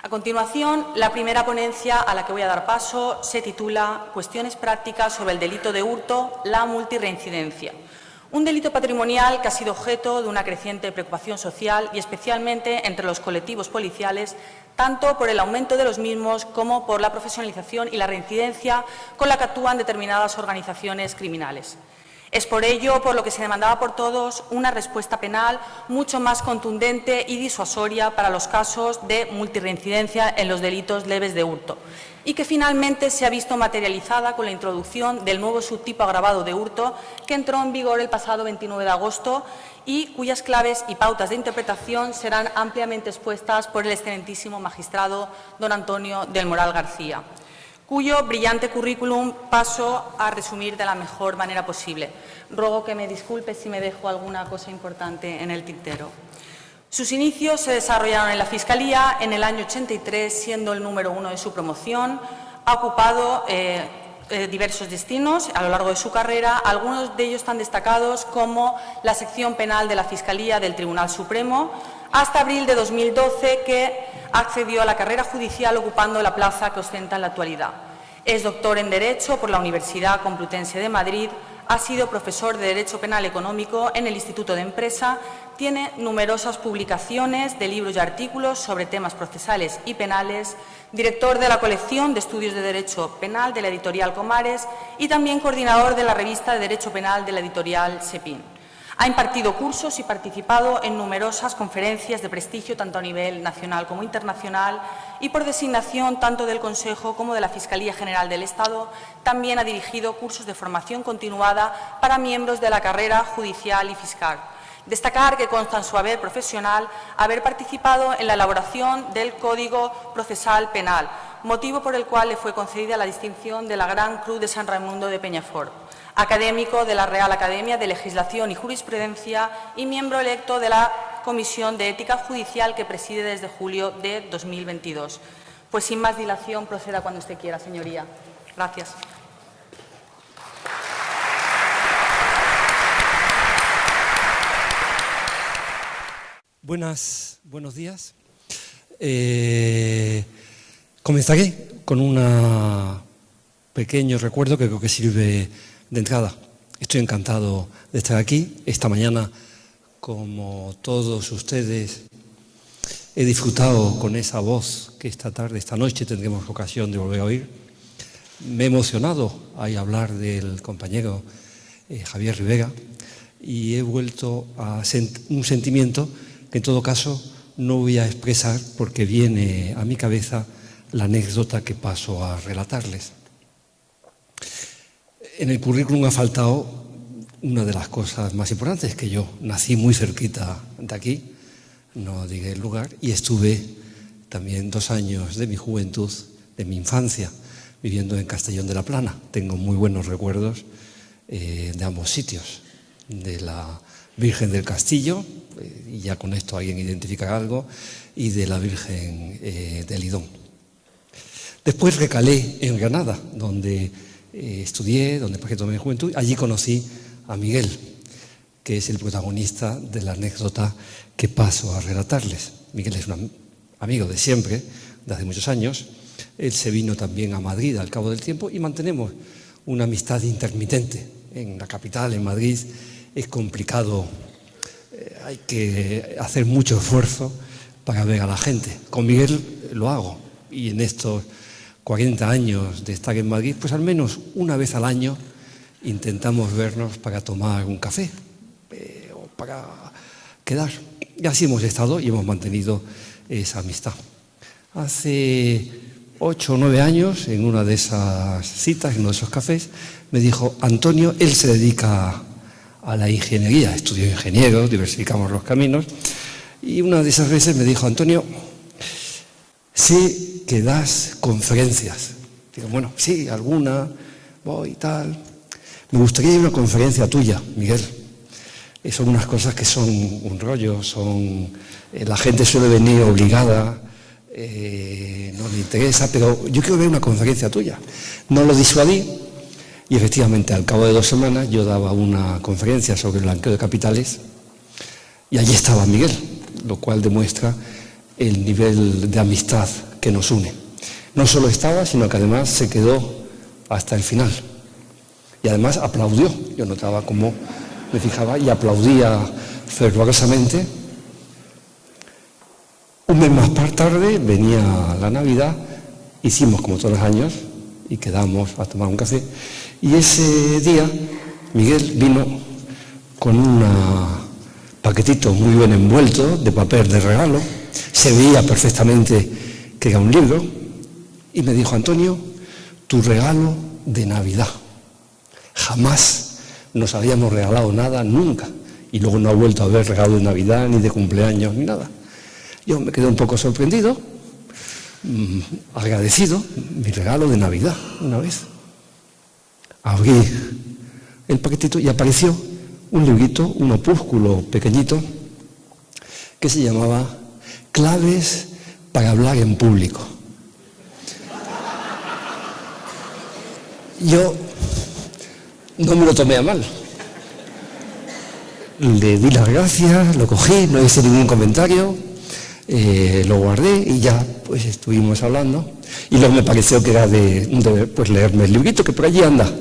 A continuación, la primera ponencia a la que voy a dar paso se titula Cuestiones prácticas sobre el delito de hurto, la multirreincidencia. Un delito patrimonial que ha sido objeto de una creciente preocupación social y especialmente entre los colectivos policiales, tanto por el aumento de los mismos como por la profesionalización y la reincidencia con la que actúan determinadas organizaciones criminales. Es por ello por lo que se demandaba por todos una respuesta penal mucho más contundente y disuasoria para los casos de multirreincidencia en los delitos leves de hurto y que finalmente se ha visto materializada con la introducción del nuevo subtipo agravado de hurto que entró en vigor el pasado 29 de agosto y cuyas claves y pautas de interpretación serán ampliamente expuestas por el excelentísimo magistrado don Antonio del Moral García, cuyo brillante currículum paso a resumir de la mejor manera posible. Ruego que me disculpe si me dejo alguna cosa importante en el tintero. Sus inicios se desarrollaron en la Fiscalía en el año 83, siendo el número 1 de su promoción. Ha ocupado diversos destinos a lo largo de su carrera, algunos de ellos tan destacados como la sección penal de la Fiscalía del Tribunal Supremo, hasta abril de 2012, que accedió a la carrera judicial ocupando la plaza que ostenta en la actualidad. Es doctor en Derecho por la Universidad Complutense de Madrid, ha sido profesor de Derecho Penal Económico en el Instituto de Empresa, tiene numerosas publicaciones de libros y artículos sobre temas procesales y penales, director de la colección de estudios de Derecho Penal de la editorial Comares y también coordinador de la revista de Derecho Penal de la editorial Sepin. Ha impartido cursos y participado en numerosas conferencias de prestigio tanto a nivel nacional como internacional y por designación tanto del Consejo como de la Fiscalía General del Estado también ha dirigido cursos de formación continuada para miembros de la carrera judicial y fiscal. Destacar que consta en su haber profesional haber participado en la elaboración del Código Procesal Penal, motivo por el cual le fue concedida la distinción de la Gran Cruz de San Raimundo de Peñafort. Académico de la Real Academia de Legislación y Jurisprudencia y miembro electo de la Comisión de Ética Judicial que preside desde julio de 2022. Pues sin más dilación, proceda cuando usted quiera, señoría. Gracias. Buenos días. Comenzaré con un pequeño recuerdo que creo que sirve de entrada. Estoy encantado de estar aquí. Esta mañana, como todos ustedes, he disfrutado con esa voz que esta noche tendremos ocasión de volver a oír. Me he emocionado al hablar del compañero Javier Rivera y he vuelto a un sentimiento que en todo caso no voy a expresar porque viene a mi cabeza la anécdota que paso a relatarles. En el currículum ha faltado una de las cosas más importantes, que yo nací muy cerquita de aquí, no diré el lugar, y estuve también 2 años de mi juventud, de mi infancia, viviendo en Castellón de la Plana. Tengo muy buenos recuerdos de ambos sitios, de la Virgen del Castillo, y ya con esto alguien identifica algo, y de la Virgen de Lidón. Después recalé en Granada, donde estudié, donde pasé toda mi juventud. Allí conocí a Miguel, que es el protagonista de la anécdota que paso a relatarles. Miguel es un amigo de siempre, de hace muchos años. Él se vino también a Madrid al cabo del tiempo y mantenemos una amistad intermitente. En la capital, en Madrid, es complicado, hay que hacer mucho esfuerzo para ver a la gente. Con Miguel lo hago y en estos 40 años de estar en Madrid, pues al menos una vez al año intentamos vernos para tomar un café o para quedar. Y así hemos estado y hemos mantenido esa amistad. Hace 8 o 9 años, en una de esas citas, en uno de esos cafés, me dijo: Antonio, él se dedica a la ingeniería, estudió ingeniero, diversificamos los caminos, y una de esas veces me dijo: Antonio, sé que das conferencias. Digo, bueno, sí, alguna, voy y tal. Me gustaría ir a una conferencia tuya, Miguel. Son unas cosas que son un rollo, la gente suele venir obligada, no le interesa, pero yo quiero ver una conferencia tuya. No lo disuadí y efectivamente al cabo de 2 semanas yo daba una conferencia sobre el blanqueo de capitales y allí estaba Miguel, lo cual demuestra el nivel de amistad que nos une. No solo estaba, sino que además se quedó hasta el final. Y además aplaudió. Yo notaba cómo me fijaba y aplaudía fervorosamente. Un mes más tarde venía la Navidad, hicimos como todos los años y quedamos a tomar un café. Y ese día Miguel vino con un paquetito muy bien envuelto de papel de regalo. Se veía perfectamente que era un libro y me dijo: Antonio, tu regalo de Navidad. Jamás nos habíamos regalado nada, nunca. Y luego no ha vuelto a haber regalo de Navidad, ni de cumpleaños, ni nada. Yo me quedé un poco sorprendido, agradecido, mi regalo de Navidad, una vez. Abrí el paquetito y apareció un librito, un opúsculo pequeñito, que se llamaba Claves para hablar en público. Yo no me lo tomé a mal. Le di las gracias, lo cogí, no hice ningún comentario, lo guardé y ya pues estuvimos hablando. Y luego me pareció que era de pues, leerme el librito, que por allí anda,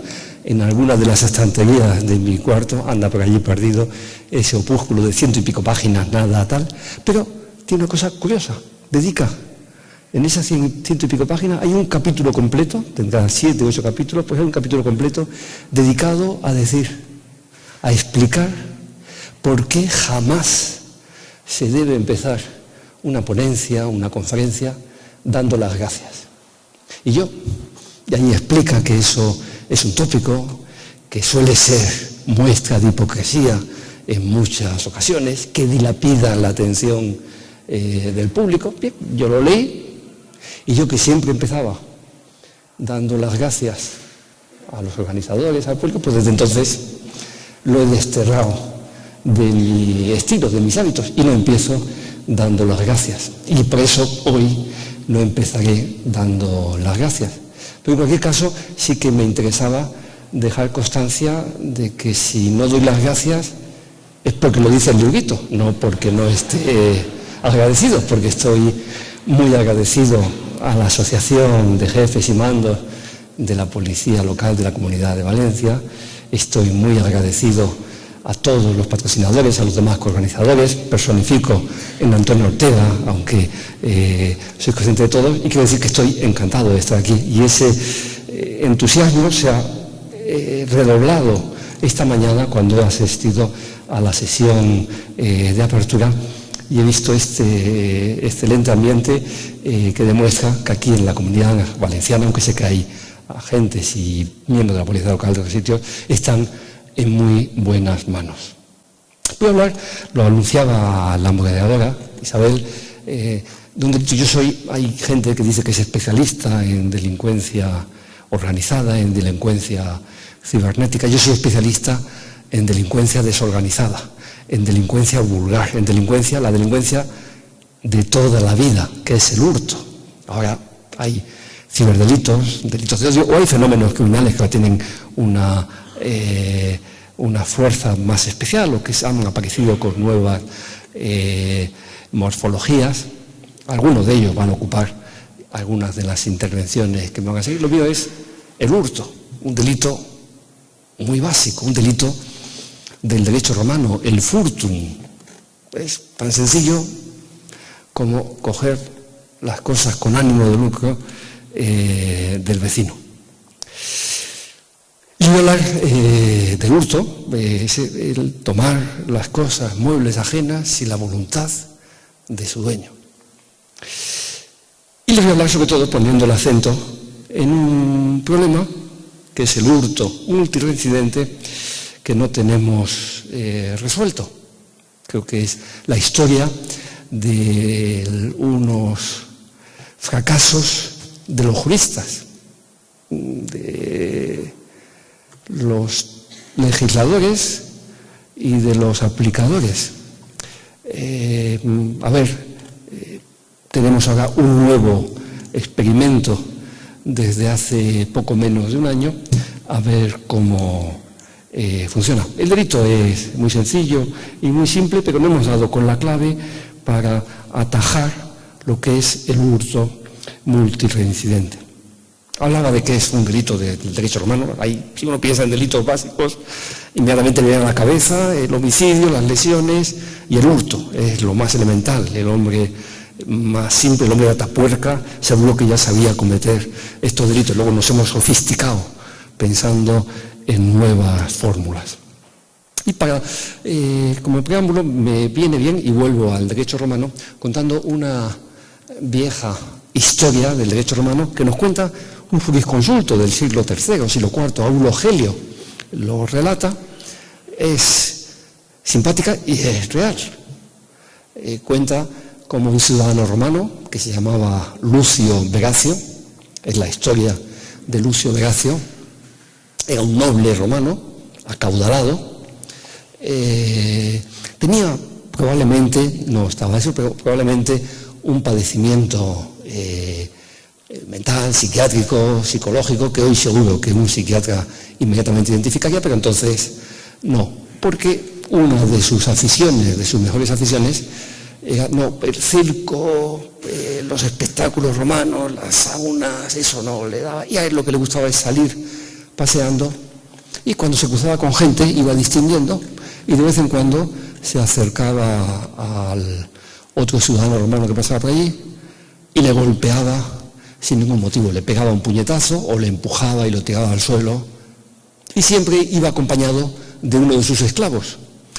en alguna de las estanterías de mi cuarto, anda por allí perdido ese opúsculo de 100 y pico páginas, nada tal. Pero tiene una cosa curiosa, dedica, en esas 100 y pico páginas hay un capítulo completo, tendrá 7 u 8 capítulos, pues hay un capítulo completo dedicado a decir, a explicar por qué jamás se debe empezar una ponencia, una conferencia, dando las gracias. Y ahí explica que eso es un tópico, que suele ser muestra de hipocresía en muchas ocasiones, que dilapida la atención del público. Bien, yo lo leí y yo, que siempre empezaba dando las gracias a los organizadores, al público, pues desde entonces lo he desterrado de mi estilo, de mis hábitos, y lo empiezo dando las gracias. Y por eso hoy no empezaré dando las gracias. Pero en cualquier caso sí que me interesaba dejar constancia de que si no doy las gracias es porque lo dice el librito, no porque no esté agradecido, porque estoy muy agradecido a la Asociación de Jefes y Mandos de la Policía Local de la Comunidad de Valencia. Estoy muy agradecido a todos los patrocinadores, a los demás organizadores. Personifico en Antonio Ortega, aunque soy consciente de todo, y quiero decir que estoy encantado de estar aquí. Y ese entusiasmo se ha redoblado esta mañana cuando he asistido a la sesión de apertura y he visto este excelente ambiente que demuestra que aquí en la Comunidad Valenciana, aunque sé que hay agentes y miembros de la Policía Local de otros sitios, están en muy buenas manos. Voy a hablar, lo anunciaba la moderadora, Isabel, de un delito. Hay gente que dice que es especialista en delincuencia organizada, en delincuencia cibernética. Yo soy especialista en delincuencia desorganizada, en delincuencia vulgar, en la delincuencia de toda la vida, que es el hurto. Ahora hay ciberdelitos, delitos de odio, o hay fenómenos criminales que tienen una fuerza más especial o que han aparecido con nuevas morfologías. Algunos de ellos van a ocupar algunas de las intervenciones que me van a seguir. Lo mío es el hurto, un delito muy básico, un delito del derecho romano, el furtum. Es tan sencillo como coger las cosas con ánimo de lucro del vecino. Y voy a hablar del hurto, el tomar las cosas, muebles ajenas, sin la voluntad de su dueño. Y les voy a hablar sobre todo poniendo el acento en un problema que es el hurto multireincidente que no tenemos resuelto. Creo que es la historia de unos fracasos de los juristas, de los legisladores y de los aplicadores. Tenemos ahora un nuevo experimento desde hace poco menos de un año, a ver cómo funciona. El delito es muy sencillo y muy simple, pero no hemos dado con la clave para atajar lo que es el hurto multireincidente. Hablaba de que es un delito del derecho romano. Ahí, si uno piensa en delitos básicos, inmediatamente le viene a la cabeza el homicidio, las lesiones y el hurto. Es lo más elemental. El hombre más simple, el hombre de Atapuerca, seguro que ya sabía cometer estos delitos. Luego nos hemos sofisticado pensando en nuevas fórmulas. Y como preámbulo me viene bien, y vuelvo al derecho romano, contando una vieja historia del derecho romano que nos cuenta un jurisconsulto del siglo III, siglo IV, Aulo Gelio. Lo relata, es simpática y es real. Cuenta como un ciudadano romano que se llamaba Lucio Vegacio, es la historia de Lucio Vegacio, era un noble romano, acaudalado, tenía probablemente, no estaba eso, pero probablemente un padecimiento mental, psiquiátrico, psicológico, que hoy seguro que un psiquiatra inmediatamente identificaría, pero entonces no, porque una de sus aficiones, de sus mejores aficiones, era el circo, los espectáculos romanos, las saunas, eso no le daba, y a él lo que le gustaba es salir paseando, y cuando se cruzaba con gente iba distinguiendo, y de vez en cuando se acercaba al otro ciudadano romano que pasaba por allí y le golpeaba sin ningún motivo, le pegaba un puñetazo o le empujaba y lo tiraba al suelo, y siempre iba acompañado de uno de sus esclavos,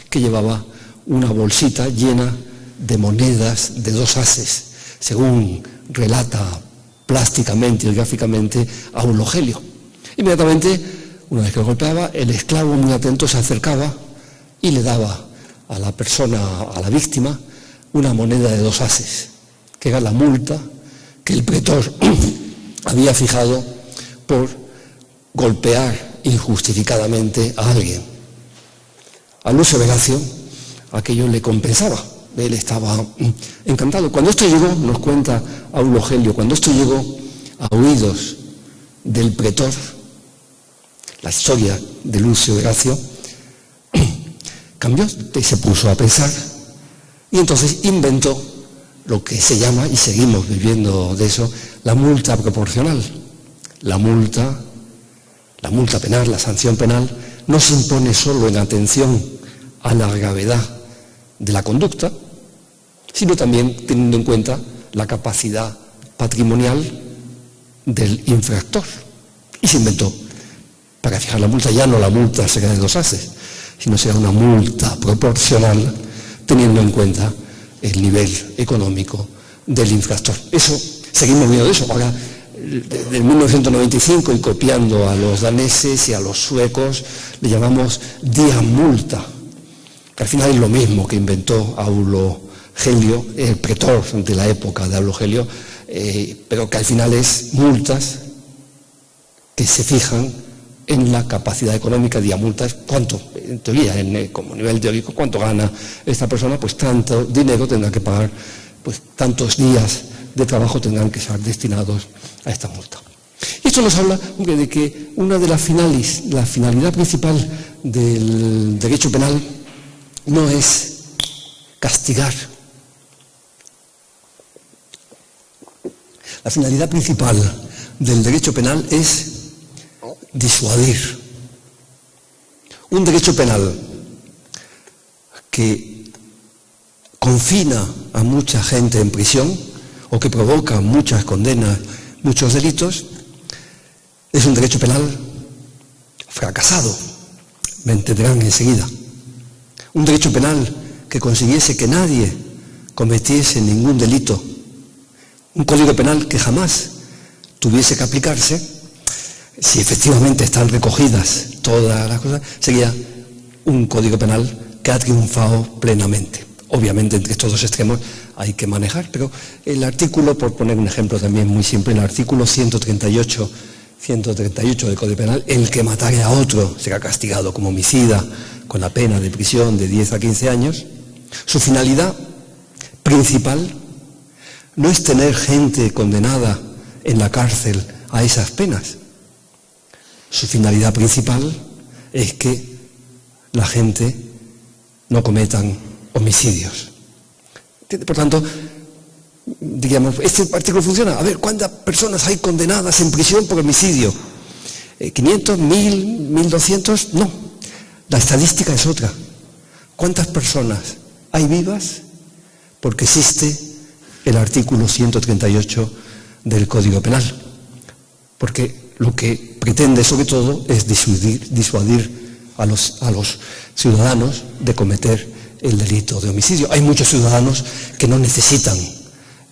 que llevaba una bolsita llena de monedas de 2 ases, según relata plásticamente y gráficamente Aulo Gelio. Inmediatamente, una vez que lo golpeaba, el esclavo muy atento se acercaba y le daba a la persona, a la víctima, una moneda de 2 ases, que era la multa que el pretor había fijado por golpear injustificadamente a alguien. A Lucio Vegacio aquello le compensaba, él estaba encantado. Cuando esto llegó, nos cuenta Aulo Gelio, cuando esto llegó a oídos del pretor, la historia de Lucio Vegacio, cambió y se puso a pensar, y entonces inventó lo que se llama, y seguimos viviendo de eso, la multa proporcional. La multa penal, la sanción penal, no se impone solo en atención a la gravedad de la conducta, sino también teniendo en cuenta la capacidad patrimonial del infractor. Y se inventó, para fijar la multa, ya no la multa será de 2 ases, sino será una multa proporcional teniendo en cuenta el nivel económico del infractor. Eso, seguimos viendo de eso. Ahora, desde 1995, y copiando a los daneses y a los suecos, le llamamos diamulta, que al final es lo mismo que inventó Aulo Gelio, el pretor de la época de Aulo Gelio, pero que al final es multas que se fijan en la capacidad económica. Diamultas, ¿cuánto? En teoría, como nivel teórico, ¿cuánto gana esta persona? Pues tanto dinero tendrá que pagar, pues tantos días de trabajo tendrán que ser destinados a esta multa. Y esto nos habla de que una de las la finalidad principal del derecho penal no es castigar. La finalidad principal del derecho penal es disuadir. Un derecho penal que confina a mucha gente en prisión o que provoca muchas condenas, muchos delitos, es un derecho penal fracasado. Me entenderán enseguida. Un derecho penal que consiguiese que nadie cometiese ningún delito, un código penal que jamás tuviese que aplicarse, si efectivamente están recogidas todas las cosas, sería un código penal que ha triunfado plenamente. Obviamente entre estos dos extremos hay que manejar, pero el artículo, por poner un ejemplo también muy simple, el artículo 138 del Código Penal, el que matare a otro será castigado como homicida con la pena de prisión de 10 a 15 años. Su finalidad principal no es tener gente condenada en la cárcel a esas penas. Su finalidad principal es que la gente no cometan homicidios. Por tanto, digamos, este artículo funciona, a ver, ¿cuántas personas hay condenadas en prisión por homicidio? ¿500, 1000, 1200? No, la estadística es otra. ¿Cuántas personas hay vivas? Porque existe el artículo 138 del Código Penal. Porque lo que pretende sobre todo es disuadir a los ciudadanos de cometer el delito de homicidio. Hay muchos ciudadanos que no necesitan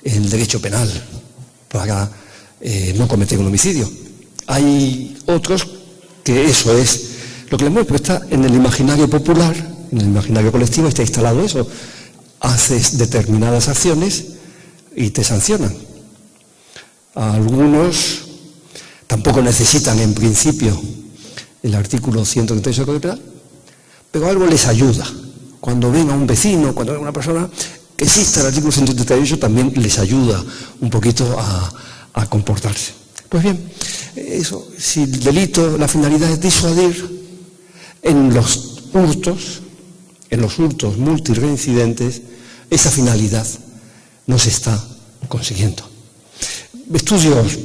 el derecho penal para no cometer un homicidio. Hay otros que eso es lo que les mueve, pero está en el imaginario popular, en el imaginario colectivo está instalado eso. Haces determinadas acciones y te sancionan. Algunos tampoco necesitan en principio el artículo 138 del Código Penal, pero algo les ayuda. Cuando ven a un vecino, cuando ven a una persona, que exista el artículo 138 también les ayuda un poquito a comportarse. Pues bien, eso, si el delito, la finalidad es disuadir en los hurtos multireincidentes, esa finalidad no se está consiguiendo. Estudios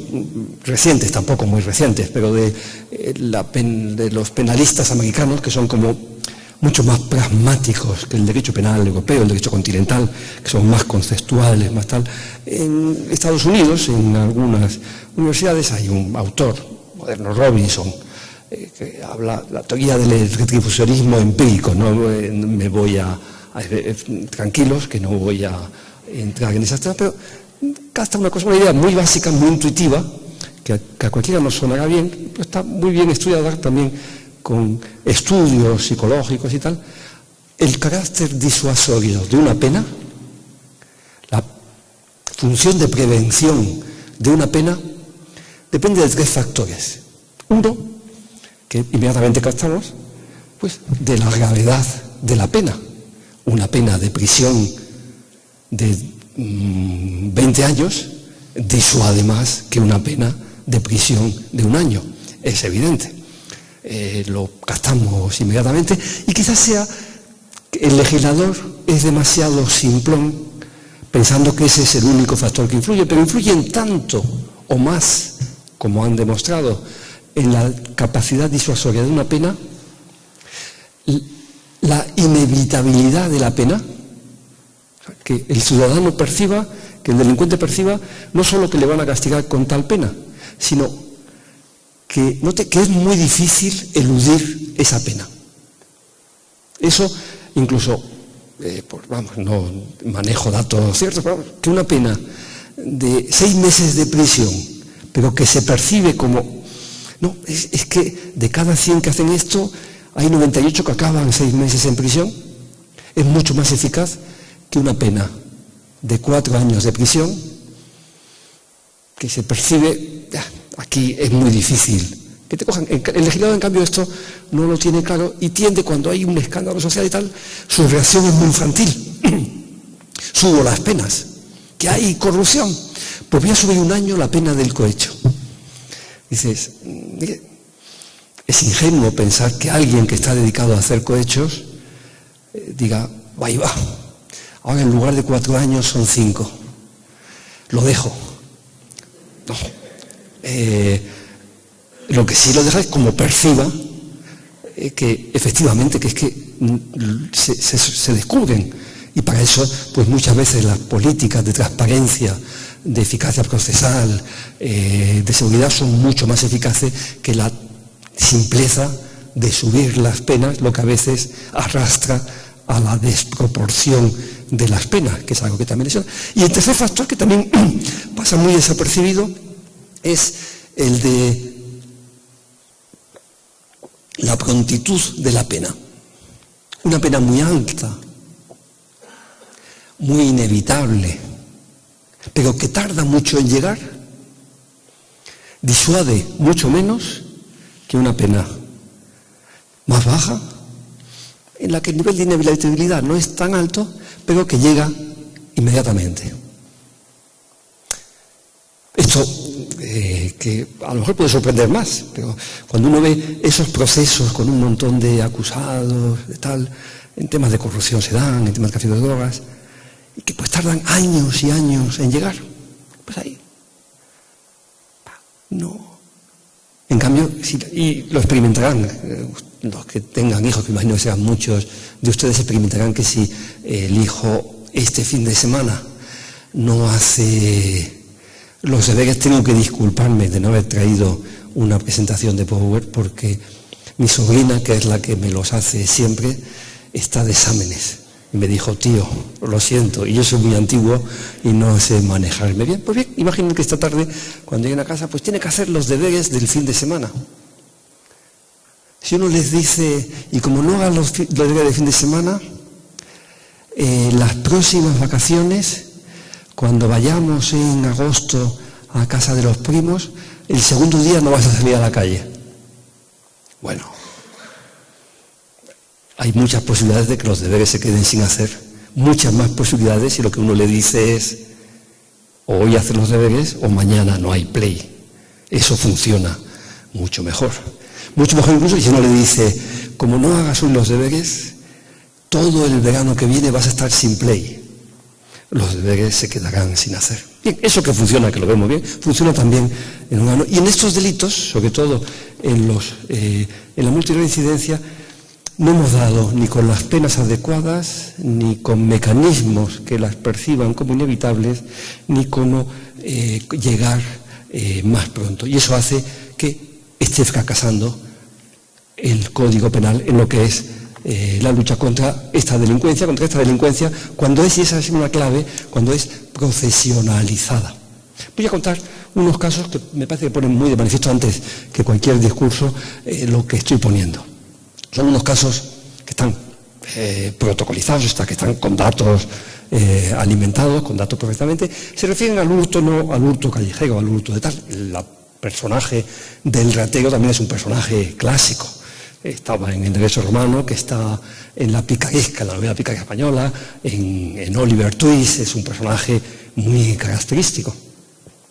recientes, tampoco muy recientes, pero de los penalistas americanos, que son como mucho más pragmáticos que el derecho penal europeo, el derecho continental, que son más conceptuales, más tal. En Estados Unidos, en algunas universidades, hay un autor, Moderno Robinson, que habla la teoría del retribucionismo empírico. No me voy tranquilos, que no voy a entrar en esas temas, pero gasta una idea muy básica, muy intuitiva, que a cualquiera nos sonará bien, pero está muy bien estudiada también con estudios psicológicos y tal. El carácter disuasorio de una pena, la función de prevención de una pena, depende de 3 factores. Uno, que inmediatamente captamos, pues de la gravedad de la pena. Una pena de prisión de 20 años disuade más que una pena de prisión de 1 año. Es evidente. Lo captamos inmediatamente, y quizás sea que el legislador es demasiado simplón pensando que ese es el único factor que influye, pero influyen tanto o más, como han demostrado, en la capacidad disuasoria de una pena, la inevitabilidad de la pena, que el ciudadano perciba, que el delincuente perciba, no solo que le van a castigar con tal pena, sino que note que es muy difícil eludir esa pena. Eso incluso, no manejo datos ciertos, pero que una pena de 6 meses de prisión, pero que se percibe como, no, es que de cada 100 que hacen esto, hay 98 que acaban 6 meses en prisión, es mucho más eficaz que una pena de 4 años de prisión, que se percibe, aquí es muy difícil que te cojan. El legislador, en cambio, esto no lo tiene claro y tiende, cuando hay un escándalo social y tal, su reacción es muy infantil. Subo las penas, que hay corrupción, pues voy a subir 1 año la pena del cohecho. Dices, es ingenuo pensar que alguien que está dedicado a hacer cohechos diga, ahí va, ahora en lugar de 4 años son 5, lo dejo. No. Lo que sí lo deja es como perciba que efectivamente que es que se descubren, y para eso pues muchas veces las políticas de transparencia, de eficacia procesal, de seguridad son mucho más eficaces que la simpleza de subir las penas, lo que a veces arrastra a la desproporción de las penas, que es algo que también es. Y el tercer factor, que también pasa muy desapercibido, es el de la prontitud de la pena. Una pena muy alta, muy inevitable, pero que tarda mucho en llegar, disuade mucho menos que una pena más baja, en la que el nivel de inevitabilidad no es tan alto, pero que llega inmediatamente. Esto que a lo mejor puede sorprender más, pero cuando uno ve esos procesos con un montón de acusados, de tal, en temas de corrupción se dan, en temas de tráfico de drogas, y que pues tardan años y años en llegar. Pues ahí. No. En cambio, y lo experimentarán, los que tengan hijos, que imagino que sean muchos de ustedes, experimentarán que si el hijo este fin de semana no hace los deberes, tengo que disculparme de no haber traído una presentación de PowerPoint, porque mi sobrina, que es la que me los hace siempre, está de exámenes. Y me dijo, tío, lo siento, y yo soy muy antiguo y no sé manejarme bien. Pues bien, imaginen que esta tarde, cuando lleguen a casa, pues tiene que hacer los deberes del fin de semana. Si uno les dice, y como no hagan los deberes del fin de semana, las próximas vacaciones, cuando vayamos en agosto a casa de los primos, el segundo día no vas a salir a la calle. Bueno, hay muchas posibilidades de que los deberes se queden sin hacer, muchas más posibilidades si lo que uno le dice es o hoy hacer los deberes o mañana no hay play. Eso funciona mucho mejor. Mucho mejor incluso si uno le dice, como no hagas hoy los deberes, todo el verano que viene vas a estar sin play. Los deberes se quedarán sin hacer. Bien, eso que funciona, que lo vemos bien, funciona también en un año. Y en estos delitos, sobre todo en la multirreincidencia, no hemos dado ni con las penas adecuadas, ni con mecanismos que las perciban como inevitables, ni cómo llegar más pronto. Y eso hace que esté fracasando el Código Penal en lo que es la lucha contra esta delincuencia, cuando es, y esa es una clave, cuando es profesionalizada. Voy a contar unos casos que me parece que ponen muy de manifiesto antes que cualquier discurso lo que estoy poniendo. Son unos casos que están protocolizados, que están con datos alimentados, con datos perfectamente. Se refieren al hurto, no al hurto callejero, al hurto de tal. El personaje del ratero también es un personaje clásico. Estaba en el derecho romano, que está en la picaresca, en la novela picaresca española, en Oliver Twist, es un personaje muy característico.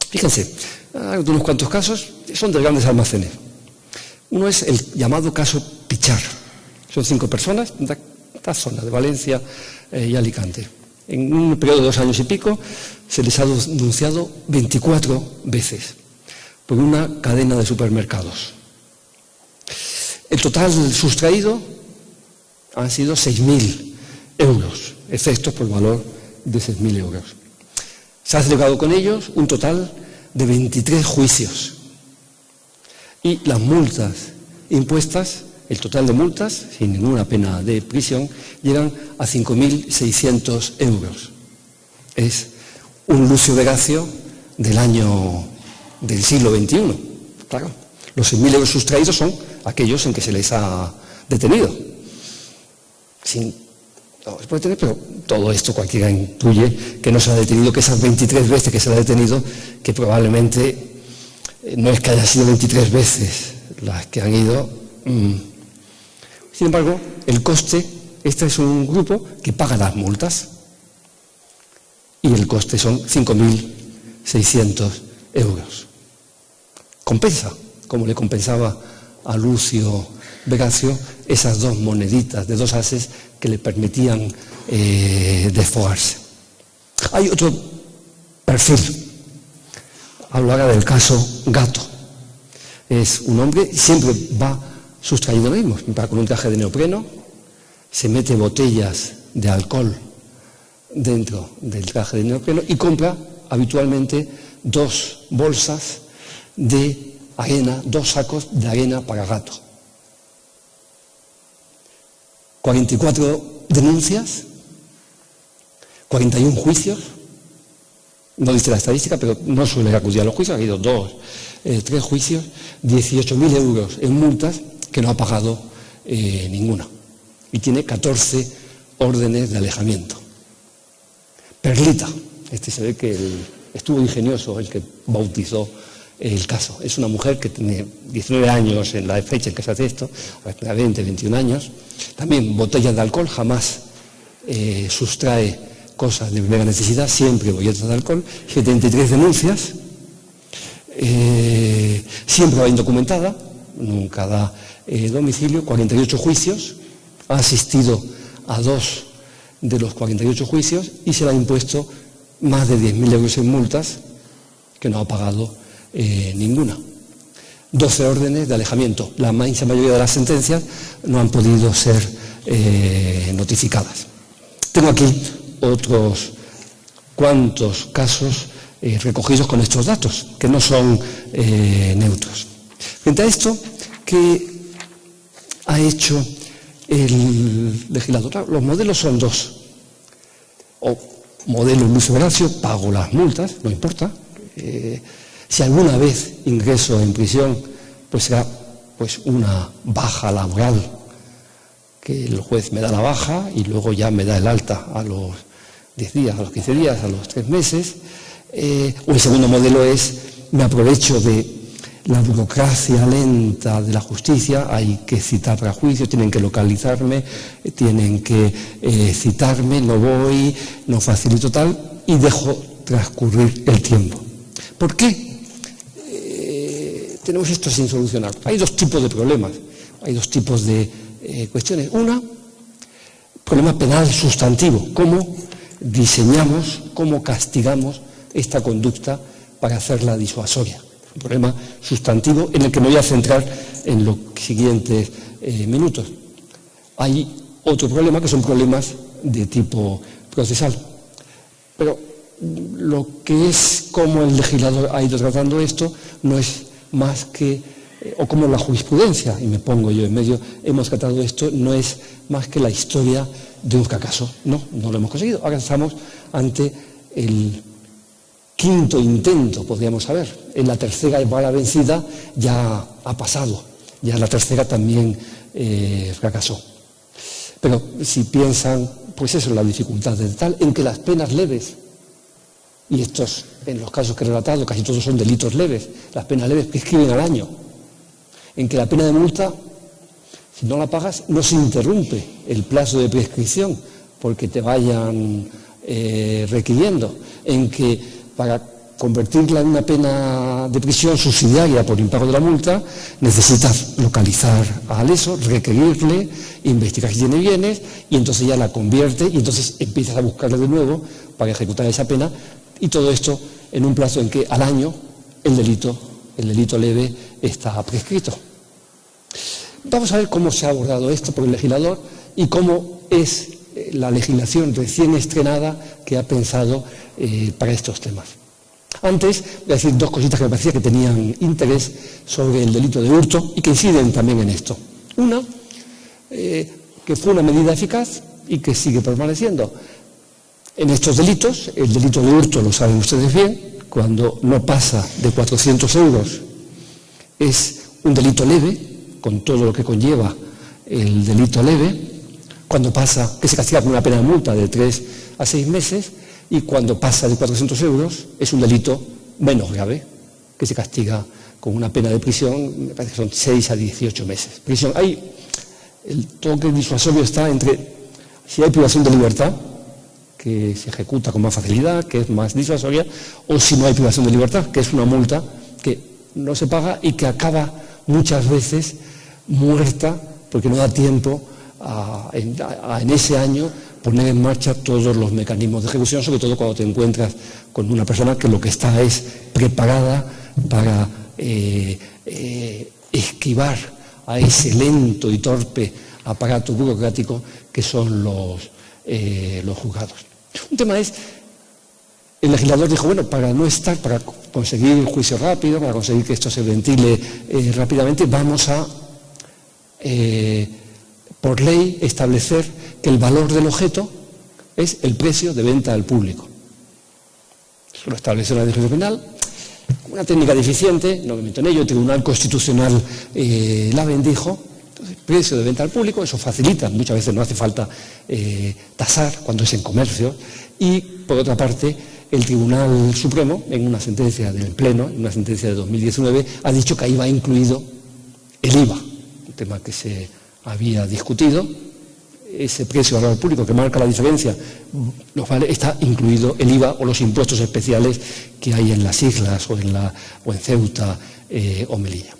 Fíjense, hay unos cuantos casos, son de grandes almacenes. Uno es el llamado caso Pichar. Son 5 personas de esta zona, de Valencia y Alicante. En un periodo de 2 años y pico se les ha denunciado 24 veces por una cadena de supermercados. El total sustraído han sido 6.000 euros, efectos por valor de 6.000 euros. Se ha celebrado con ellos un total de 23 juicios. Y las multas impuestas, el total de multas, sin ninguna pena de prisión, llegan a 5.600 euros. Es un Lucio Vegacio del siglo XXI. Claro, los 6.000 euros sustraídos son aquellos en que se les ha detenido. No se puede tener, pero todo esto cualquiera intuye que no se ha detenido, que esas 23 veces que se le ha detenido, que probablemente no es que haya sido 23 veces las que han ido. Sin embargo, el coste, este es un grupo que paga las multas y el coste son 5.600 euros. Compensa, como le compensaba a Lucio Vegacio, esas 2 moneditas de 2 ases que le permitían desfogarse. Hay otro perfil. Hablo ahora del caso Gato. Es un hombre, siempre va sustrayendo lo mismo. Va con un traje de neopreno, se mete botellas de alcohol dentro del traje de neopreno y compra habitualmente 2 bolsas de arena, 2 sacos de arena para gato. 44 denuncias, 41 juicios. No dice la estadística, pero no suele acudir a los juicios. Ha habido 2, 3 juicios, 18.000 euros en multas que no ha pagado ninguna. Y tiene 14 órdenes de alejamiento. Perlita, se ve que estuvo ingenioso el que bautizó el caso. Es una mujer que tiene 19 años en la fecha en que se hace esto, 20, 21 años. También botellas de alcohol, jamás sustrae cosas de primera necesidad, siempre botellas de alcohol. 73 denuncias, siempre va indocumentada, nunca da domicilio. 48 juicios, ha asistido a 2 de los 48 juicios y se le han impuesto más de 10.000 euros en multas, que no ha pagado ninguna. 12 órdenes de alejamiento. La inmensa mayoría de las sentencias no han podido ser notificadas. Tengo aquí otros cuantos casos recogidos con estos datos, que no son neutros. Frente a esto, ¿qué ha hecho el legislador? Los modelos son dos. O modelo Luis Horacio, pago las multas, no importa. Si alguna vez ingreso en prisión, pues será una baja laboral, que el juez me da la baja y luego ya me da el alta a los 10 días, a los 15 días, a los 3 meses. O el segundo modelo es, me aprovecho de la burocracia lenta de la justicia, hay que citar para juicio, tienen que localizarme, tienen que citarme, no voy, no facilito tal y dejo transcurrir el tiempo. ¿Por qué tenemos esto sin solucionar? Hay dos tipos de problemas, hay dos tipos de cuestiones. Una, problema penal sustantivo, cómo diseñamos, cómo castigamos esta conducta para hacerla disuasoria. Un problema sustantivo en el que me voy a centrar en los siguientes minutos. Hay otro problema que son problemas de tipo procesal. Pero lo que es cómo el legislador ha ido tratando esto no es más que, o como la jurisprudencia, y me pongo yo en medio, hemos tratado esto, no es más que la historia de un fracaso. No lo hemos conseguido. Ahora estamos ante el quinto intento, podríamos saber. En la tercera bala vencida ya ha pasado, ya la tercera también fracasó. Pero si piensan, pues eso es la dificultad de tal, en que las penas leves, y estos, en los casos que he relatado, casi todos son delitos leves, las penas leves prescriben al año, en que la pena de multa, si no la pagas, no se interrumpe el plazo de prescripción, porque te vayan requiriendo, en que para convertirla en una pena de prisión subsidiaria por impago de la multa, necesitas localizar al eso, requerirle, investigar si tiene bienes, y entonces ya la convierte, y entonces empiezas a buscarle de nuevo para ejecutar esa pena, y todo esto en un plazo en que al año el delito leve está prescrito. Vamos a ver cómo se ha abordado esto por el legislador y cómo es la legislación recién estrenada que ha pensado para estos temas. Antes voy a decir dos cositas que me parecía que tenían interés sobre el delito de hurto y que inciden también en esto. Una, que fue una medida eficaz y que sigue permaneciendo. En estos delitos, el delito de hurto, lo saben ustedes bien, cuando no pasa de 400 euros, es un delito leve, con todo lo que conlleva el delito leve. Cuando pasa, que se castiga con una pena de multa de 3 a 6 meses, y cuando pasa de 400 euros es un delito menos grave, que se castiga con una pena de prisión, me parece que son 6 a 18 meses. Prisión. El toque disuasorio está entre, si hay privación de libertad, que se ejecuta con más facilidad, que es más disuasoria, o si no hay privación de libertad, que es una multa que no se paga y que acaba muchas veces muerta porque no da tiempo en ese año poner en marcha todos los mecanismos de ejecución, sobre todo cuando te encuentras con una persona que lo que está es preparada para esquivar a ese lento y torpe aparato burocrático que son los juzgados. Un tema es, el legislador dijo, bueno, para conseguir el juicio rápido, para conseguir que esto se ventile rápidamente, vamos a, por ley, establecer que el valor del objeto es el precio de venta al público. Eso lo establece la legislación penal, una técnica deficiente, no me meto en ello, el Tribunal Constitucional la bendijo. Entonces, precio de venta al público, eso facilita, muchas veces no hace falta tasar cuando es en comercio, y por otra parte, el Tribunal Supremo, en una sentencia del Pleno, en una sentencia de 2019, ha dicho que ahí va incluido el IVA, un tema que se había discutido. Ese precio de valor público que marca la diferencia, está incluido el IVA o los impuestos especiales que hay en las islas o en Ceuta o Melilla.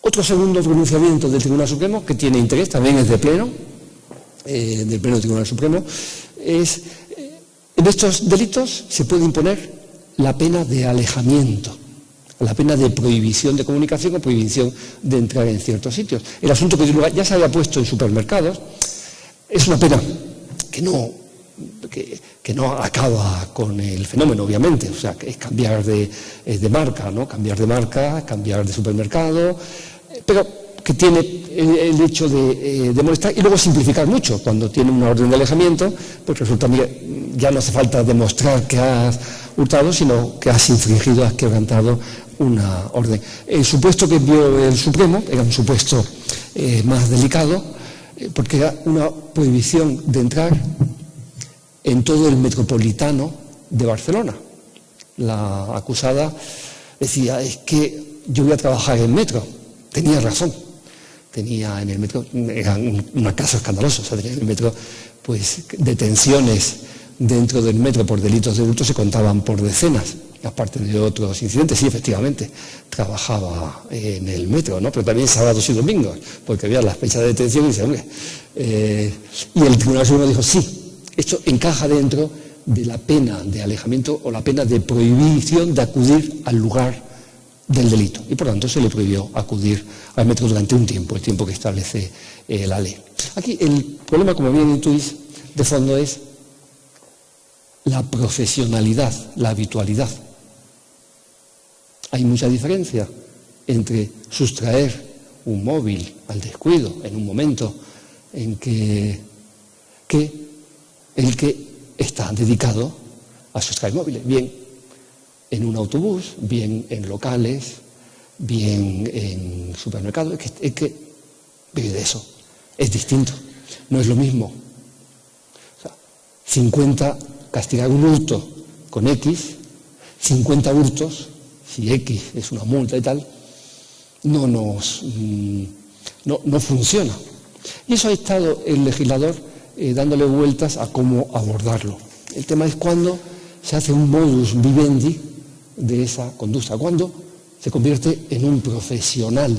Otro segundo pronunciamiento del Tribunal Supremo que tiene interés, también es de pleno, del Pleno del Tribunal Supremo, es en estos delitos se puede imponer la pena de alejamiento, la pena de prohibición de comunicación o prohibición de entrar en ciertos sitios. El asunto que ya se había puesto en supermercados es una pena que no acaba con el fenómeno, obviamente. O sea, que es cambiar de marca, ¿no? Cambiar de marca, cambiar de supermercado, pero que tiene el hecho de molestar y luego simplificar mucho. Cuando tiene una orden de alejamiento, pues resulta que ya no hace falta demostrar que has hurtado, sino que has infringido, has quebrantado una orden. El supuesto que vio el Supremo era un supuesto más delicado, porque era una prohibición de entrar en todo el metropolitano de Barcelona. La acusada decía, es que yo voy a trabajar en metro. Tenía razón. Tenía en el metro, era un caso escandaloso, o sea, tenía en el metro, pues, detenciones dentro del metro por delitos de hurto se contaban por decenas, aparte de otros incidentes. Sí, efectivamente, trabajaba en el metro, ¿no? Pero también sábados y domingos, porque había las fechas de detención y dice, hombre, y el Tribunal Supremo dijo, sí, esto encaja dentro de la pena de alejamiento o la pena de prohibición de acudir al lugar del delito, y por tanto se le prohibió acudir al metro durante un tiempo, el tiempo que establece la ley. Aquí el problema, como bien intuís, de fondo es la profesionalidad, la habitualidad. Hay mucha diferencia entre sustraer un móvil al descuido en un momento en que el que está dedicado a sustraer móviles, bien en un autobús, bien en locales, bien en supermercados. Es que vive de eso. Es distinto. No es lo mismo. O sea, 50, castigar un hurto con X, 50 hurtos, si X es una multa y tal, no funciona. Y eso ha estado el legislador dándole vueltas a cómo abordarlo. El tema es cuando se hace un modus vivendi de esa conducta, cuando se convierte en un profesional.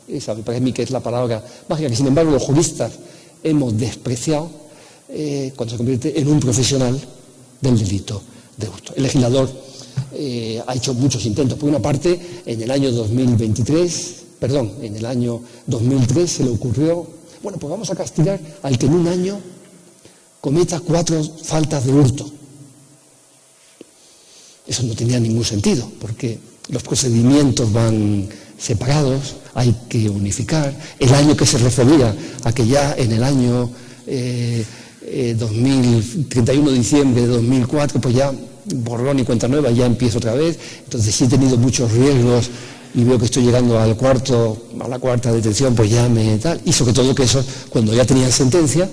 Esa me parece a mí que es la palabra mágica que, sin embargo, los juristas hemos despreciado, cuando se convierte en un profesional del delito de hurto. El legislador ha hecho muchos intentos. Por una parte, en el año 2003 se le ocurrió, bueno, pues vamos a castigar al que en un año cometa 4 faltas de hurto. Eso no tenía ningún sentido, porque los procedimientos van separados, hay que unificar. El año que se refería a que ya en el año 31 de diciembre de 2004, pues ya borrón y cuenta nueva, ya empiezo otra vez. Entonces, sí he tenido muchos riesgos y veo que estoy llegando a la cuarta detención, pues ya me tal. Y sobre todo que eso, cuando ya tenían sentencia,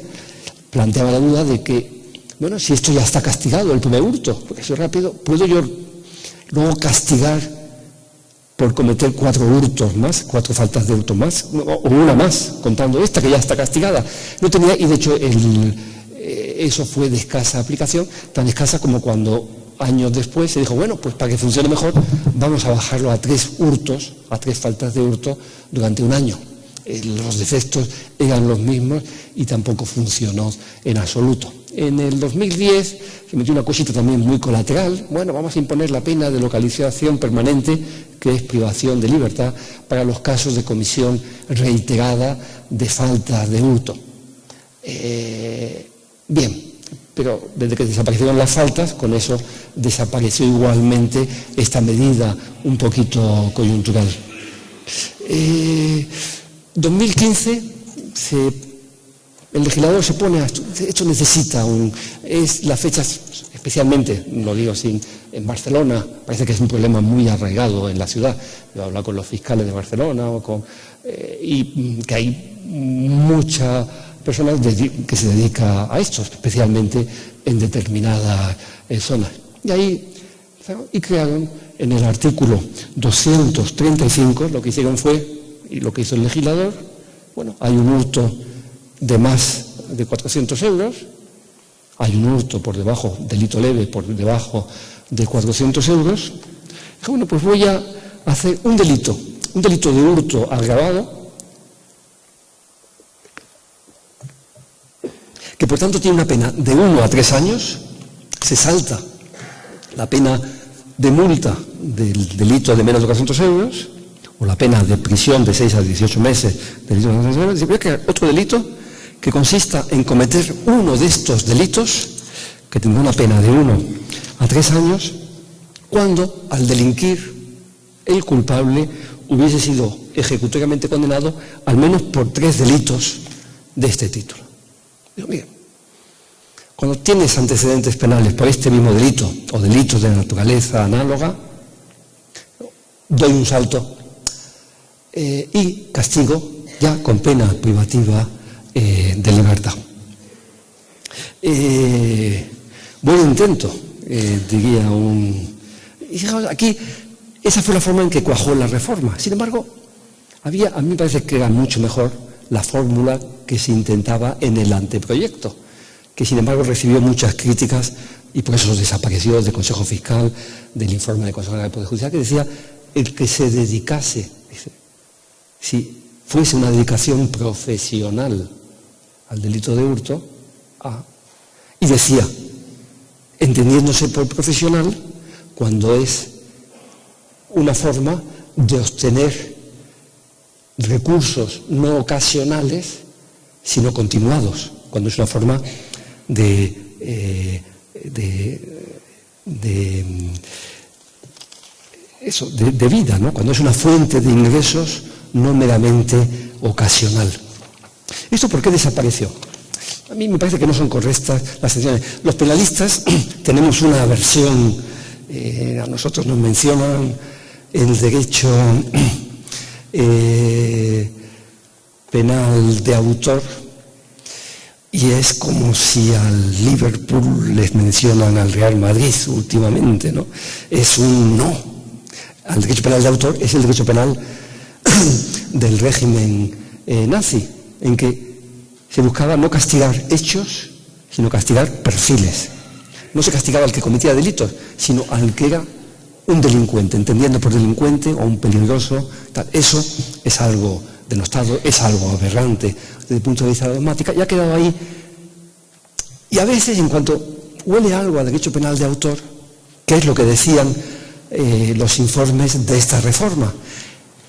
planteaba la duda de que, bueno, si esto ya está castigado, el primer hurto, porque soy rápido, ¿puedo yo luego castigar por cometer 4 hurtos más, 4 faltas de hurto más, o una más, contando esta que ya está castigada? No tenía, y de hecho eso fue de escasa aplicación, tan escasa como cuando años después se dijo, bueno, pues para que funcione mejor, vamos a bajarlo a 3 hurtos, a 3 faltas de hurto durante un año. Los defectos eran los mismos y tampoco funcionó en absoluto. En el 2010 se metió una cosita también muy colateral. Bueno, vamos a imponer la pena de localización permanente, que es privación de libertad, para los casos de comisión reiterada de faltas de hurto. Bien, pero desde que desaparecieron las faltas, con eso desapareció igualmente esta medida un poquito coyuntural. 2015 el legislador se pone a esto necesita las fechas, especialmente, lo digo así, en Barcelona, parece que es un problema muy arraigado en la ciudad. Yo he hablado con los fiscales de Barcelona y que hay muchas personas que se dedican a esto, especialmente en determinadas zonas. Y ahí crearon en el artículo 235, lo que hicieron fue, y lo que hizo el legislador, bueno, hay un hurto de más de 400 euros, hay un hurto por debajo, delito leve por debajo de 400 euros. Dijo, bueno, pues voy a hacer un delito de hurto agravado, que por tanto tiene una pena de 1 a 3 años, se salta la pena de multa del delito de menos de 400 euros, o la pena de prisión de 6 a 18 meses del delito de 400 euros, y voy a crear otro delito que consista en cometer uno de estos delitos, que tendrá una pena de 1 a 3 años, cuando al delinquir el culpable hubiese sido ejecutoriamente condenado al menos por 3 delitos de este título. Digo, mira, cuando tienes antecedentes penales por este mismo delito o delitos de naturaleza análoga, doy un salto y castigo ya con pena privativa de libertad. Buen intento, diría un... Y fijaos, aquí esa fue la forma en que cuajó la reforma. Sin embargo, a mí me parece que era mucho mejor la fórmula que se intentaba en el anteproyecto, que sin embargo recibió muchas críticas y por eso desapareció del Consejo Fiscal, del informe del Consejo General del Poder Judicial, que decía el que se dedicase, dice, si fuese una dedicación profesional al delito de hurto, y decía, entendiéndose por profesional, cuando es una forma de obtener recursos no ocasionales, sino continuados, cuando es una forma de vida, ¿no? Cuando es una fuente de ingresos no meramente ocasional. ¿Esto por qué desapareció? A mí me parece que no son correctas las excepciones. Los penalistas tenemos una versión, a nosotros nos mencionan el derecho penal de autor, y es como si al Liverpool les mencionan al Real Madrid últimamente, ¿no? Es un no. Al derecho penal de autor es el derecho penal del régimen nazi, en que se buscaba no castigar hechos, sino castigar perfiles. No se castigaba al que cometía delitos, sino al que era un delincuente, entendiendo por delincuente o un peligroso. Tal. Eso es algo denostado, es algo aberrante desde el punto de vista de la dogmática, y ha quedado ahí. Y a veces, en cuanto huele algo a derecho penal de autor, que es lo que decían los informes de esta reforma,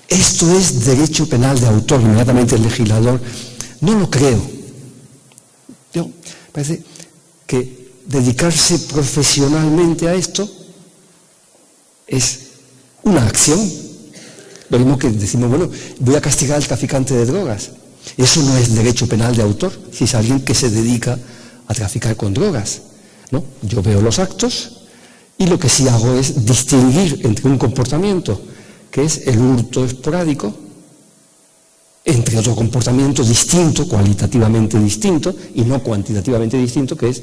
esto es derecho penal de autor, inmediatamente el legislador, no lo creo. Yo, parece que dedicarse profesionalmente a esto es una acción. Lo mismo que decimos, bueno, voy a castigar al traficante de drogas. Eso no es derecho penal de autor, si es alguien que se dedica a traficar con drogas, ¿no? Yo veo los actos y lo que sí hago es distinguir entre un comportamiento, que es el hurto esporádico, entre otro comportamiento distinto, cualitativamente distinto y no cuantitativamente distinto, que es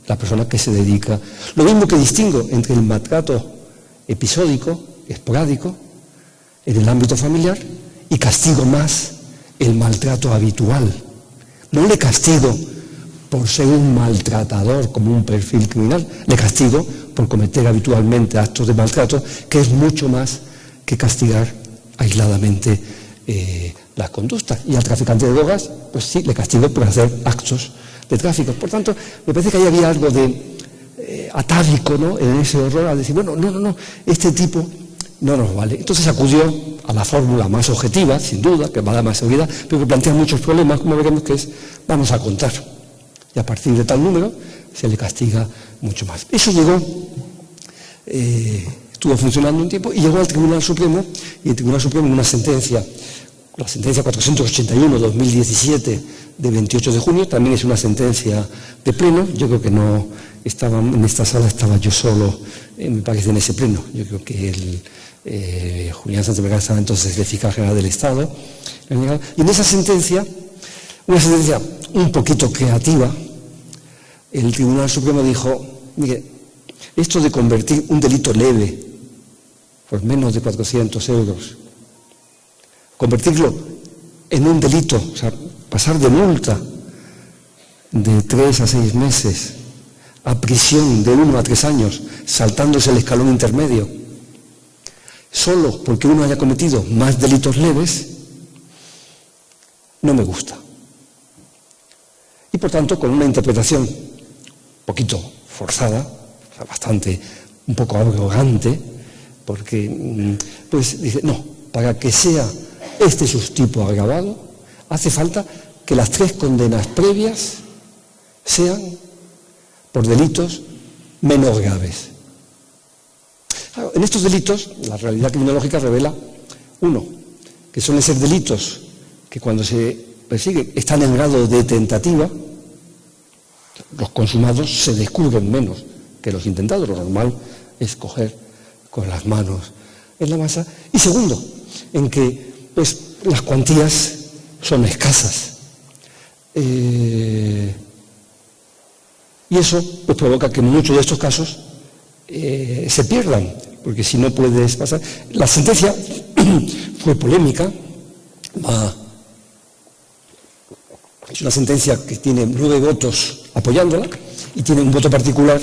la persona que se dedica. Lo mismo que distingo entre el maltrato episódico, esporádico, en el ámbito familiar, y castigo más el maltrato habitual. No le castigo por ser un maltratador como un perfil criminal, le castigo por cometer habitualmente actos de maltrato, que es mucho más que castigar aisladamente las conductas. Y al traficante de drogas, pues sí, le castigo por hacer actos de tráfico. Por tanto, me parece que ahí había algo de atávico, ¿no?, en ese horror, a decir, bueno, no, este tipo no nos vale. Entonces acudió a la fórmula más objetiva, sin duda, que va a dar más seguridad, pero que plantea muchos problemas, como veremos, que es, vamos a contar. Y a partir de tal número se le castiga mucho más. Eso llegó, estuvo funcionando un tiempo y llegó al Tribunal Supremo, y el Tribunal Supremo en una sentencia, la sentencia 481-2017 de 28 de junio, también es una sentencia de pleno. Yo creo que no estaba en esta sala, estaba yo solo, me parece, en ese pleno. Yo creo que Julián Sánchez Vergara estaba entonces de fiscal general del Estado. Y en esa sentencia, una sentencia un poquito creativa, el Tribunal Supremo dijo, mire, esto de convertir un delito leve por menos de 400 euros, convertirlo en un delito, o sea, pasar de multa de 3 a 6 meses a prisión de 1 a 3 años, saltándose el escalón intermedio, solo porque uno haya cometido más delitos leves, no me gusta. y por tanto con una interpretación un poquito forzada, o sea, bastante, un poco arrogante, porque pues dice, no, para que sea este subtipo agravado, hace falta que las 3 condenas previas sean por delitos menos graves. Claro, en estos delitos, la realidad criminológica revela, uno, que suelen ser delitos que cuando se persiguen están en grado de tentativa, los consumados se descubren menos que los intentados, lo normal es coger con las manos en la masa. Y segundo, en que pues, las cuantías son escasas. Y eso pues, provoca que en muchos de estos casos se pierdan, porque si no puedes pasar. La sentencia fue polémica, es una sentencia que tiene 9 votos apoyándola y tiene un voto particular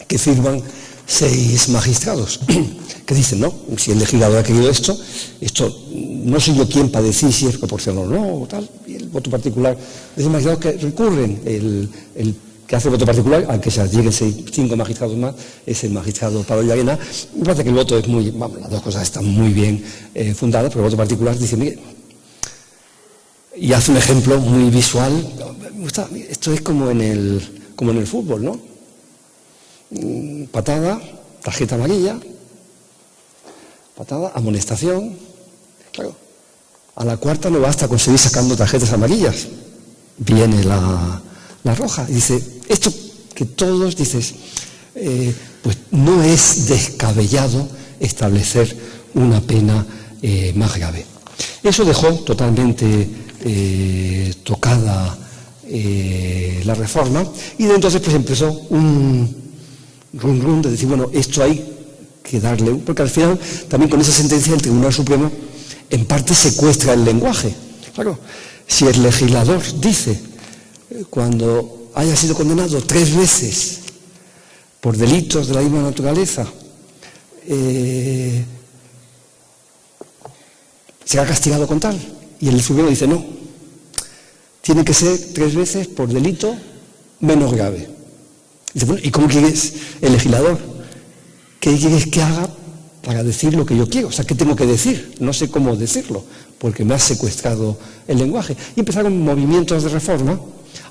que firman 6 magistrados que dicen, no, si el legislador ha querido esto no soy yo quien para decir si es proporcional o no, o tal. Y el voto particular de 6 magistrados que recurren, el que hace el voto particular, aunque se lleguen 5 magistrados más, es el magistrado Pablo Llarena. Me parece que el voto es muy, vamos, las dos cosas están muy bien fundadas, pero el voto particular dice, mire, y hace un ejemplo muy visual. Me gusta, esto es como en el fútbol, ¿no? Patada, tarjeta amarilla, patada, amonestación. Claro, a la cuarta no basta con seguir sacando tarjetas amarillas, viene la roja. Y dice, esto que todos dices, pues no es descabellado establecer una pena más grave. Eso dejó totalmente tocada la reforma, y de entonces pues empezó un rum de decir, bueno, esto hay que darle, porque al final también con esa sentencia el Tribunal Supremo en parte secuestra el lenguaje. Claro, si el legislador dice, cuando haya sido condenado 3 veces por delitos de la misma naturaleza, será castigado con tal, y el Supremo dice, no, tiene que ser 3 veces por delito menos grave. Dice, bueno, ¿y cómo quieres el legislador? ¿Qué quieres que haga para decir lo que yo quiero? O sea, ¿qué tengo que decir? No sé cómo decirlo, porque me has secuestrado el lenguaje. Y empezaron movimientos de reforma,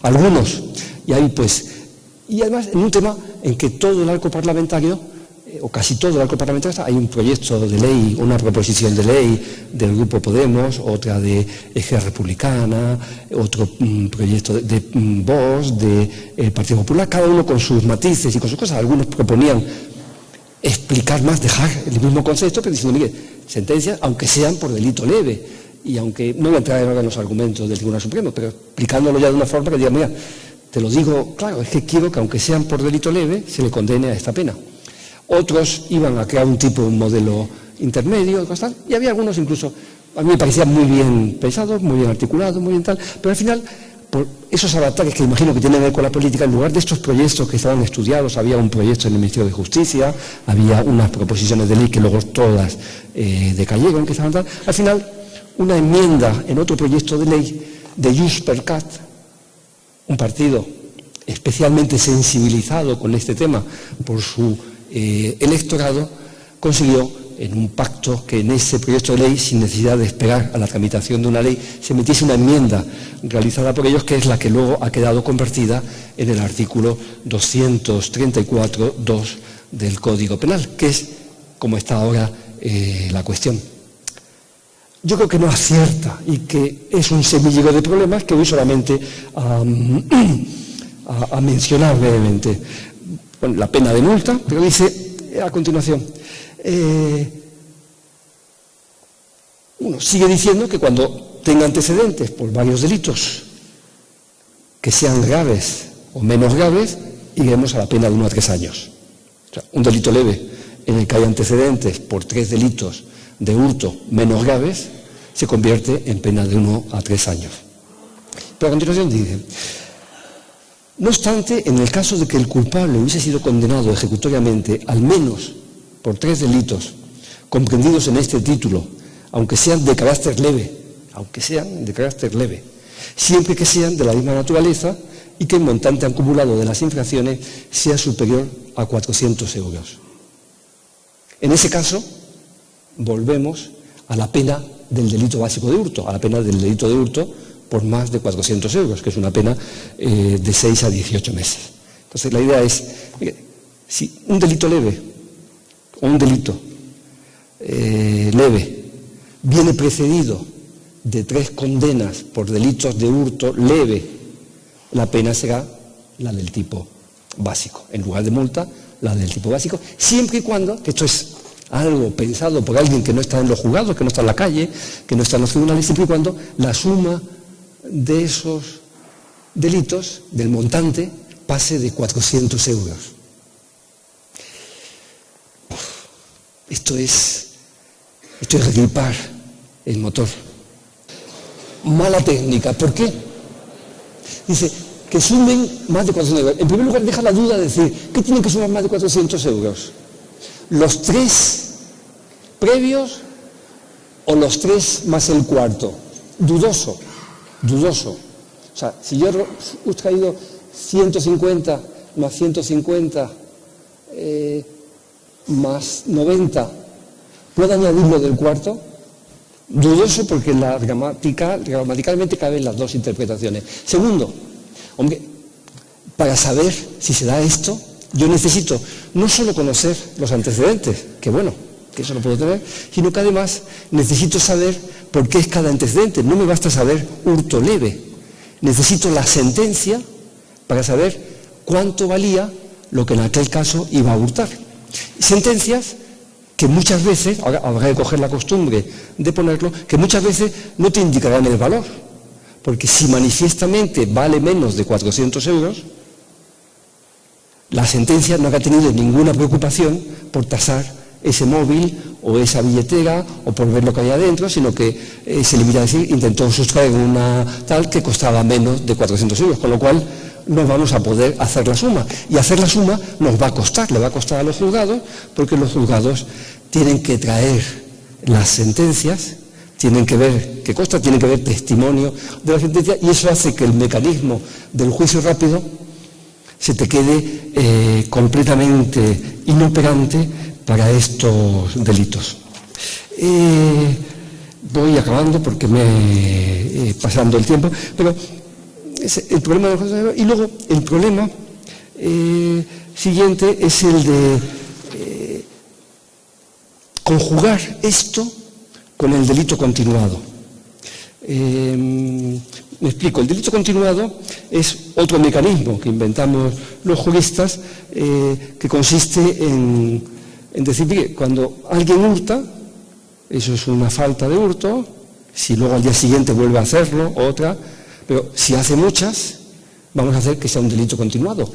algunos, y ahí pues, y además en un tema en que todo el arco parlamentario, o casi todo el arco parlamentario, hay un proyecto de ley, una proposición de ley del Grupo Podemos, otra de Esquerra Republicana, otro proyecto de Vox, del Partido Popular, cada uno con sus matices y con sus cosas. Algunos proponían explicar más, dejar el mismo concepto, pero diciendo, mire, sentencias, aunque sean por delito leve, y aunque no voy a entrar ahora en los argumentos del Tribunal Supremo, pero explicándolo ya de una forma que diga, mira, te lo digo, claro, es que quiero que aunque sean por delito leve, se le condene a esta pena. Otros iban a crear un modelo intermedio, y había algunos incluso, a mí me parecían muy bien pensados, muy bien articulados, muy bien tal, pero al final, por esos avatares que imagino que tienen que ver con la política, en lugar de estos proyectos que estaban estudiados, había un proyecto en el Ministerio de Justicia, había unas proposiciones de ley que luego todas decayeron, que estaban tal, al final, una enmienda en otro proyecto de ley de Junts per Cat, un partido especialmente sensibilizado con este tema por su electorado, consiguió en un pacto que en ese proyecto de ley, sin necesidad de esperar a la tramitación de una ley, se metiese una enmienda realizada por ellos, que es la que luego ha quedado convertida en el artículo 234.2 del Código Penal, que es como está ahora la cuestión. Yo creo que no acierta y que es un semillero de problemas que voy solamente a mencionar brevemente. Bueno, la pena de multa, pero dice a continuación, uno sigue diciendo que cuando tenga antecedentes por varios delitos que sean graves o menos graves, iremos a la pena de 1 a 3 años. O sea, un delito leve en el que hay antecedentes por 3 delitos de hurto menos graves, se convierte en pena de 1 a 3 años. Pero a continuación dice, no obstante, en el caso de que el culpable hubiese sido condenado ejecutoriamente al menos por 3 delitos comprendidos en este título, aunque sean de carácter leve, siempre que sean de la misma naturaleza, y que el montante acumulado de las infracciones sea superior a 400 euros. En ese caso, volvemos a la pena del delito básico de hurto, a la pena del delito de hurto por más de 400 euros, que es una pena de 6 a 18 meses. Entonces, la idea es, mire, si un delito leve o un delito leve viene precedido de 3 condenas por delitos de hurto leve, la pena será la del tipo básico. En lugar de multa, la del tipo básico, siempre y cuando, que esto es algo pensado por alguien que no está en los juzgados, que no está en la calle, que no está en los tribunales, siempre y cuando la suma de esos delitos, del montante, pase de 400 euros. Esto es regripar el motor. Mala técnica. ¿Por qué? Dice que sumen más de 400 euros. En primer lugar, deja la duda de decir, ¿qué tienen que sumar más de 400 euros? ¿Los 3 previos o los 3 más el cuarto? Dudoso. O sea, si yo he traído 150 más 150 más 90, ¿puedo añadir lo del cuarto? Dudoso, porque gramaticalmente caben las dos interpretaciones. Segundo, hombre, para saber si se da esto, yo necesito no solo conocer los antecedentes, que bueno, que eso lo puedo tener, sino que además necesito saber por qué es cada antecedente. No me basta saber hurto leve, necesito la sentencia para saber cuánto valía lo que en aquel caso iba a hurtar. Sentencias que muchas veces, ahora habrá que coger la costumbre de ponerlo, que muchas veces no te indicarán el valor, porque si manifiestamente vale menos de 400 euros, la sentencia no habrá tenido ninguna preocupación por tasar ese móvil o esa billetera o por ver lo que hay adentro, sino que se limita a decir, intentó sustraer una tal que costaba menos de 400 euros, con lo cual no vamos a poder hacer la suma. Y hacer la suma nos va a costar, le va a costar a los juzgados, porque los juzgados tienen que traer las sentencias, tienen que ver qué consta, tienen que ver testimonio de la sentencia, y eso hace que el mecanismo del juicio rápido se te quede completamente inoperante para estos delitos. Voy acabando porque me pasando el tiempo, pero el problema de los juicios rápidos. Y luego el problema siguiente es el de conjugar esto con el delito continuado. Me explico, el delito continuado es otro mecanismo que inventamos los juristas que consiste en decir que cuando alguien hurta, eso es una falta de hurto, si luego al día siguiente vuelve a hacerlo, otra, pero si hace muchas, vamos a hacer que sea un delito continuado.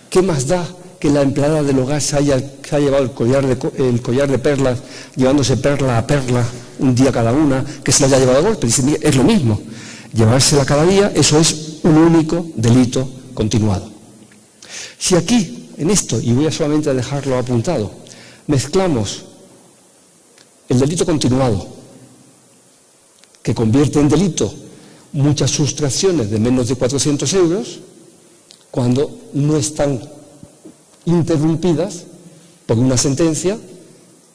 ¿Qué más da que la empleada del hogar se haya llevado el collar de perlas, llevándose perla a perla un día cada una, que se la haya llevado a golpe? Dice, es lo mismo. Llevársela cada día, eso es un único delito continuado. Si aquí, en esto, y voy a solamente dejarlo apuntado, mezclamos el delito continuado, que convierte en delito muchas sustracciones de menos de 400 euros, cuando no están interrumpidas por una sentencia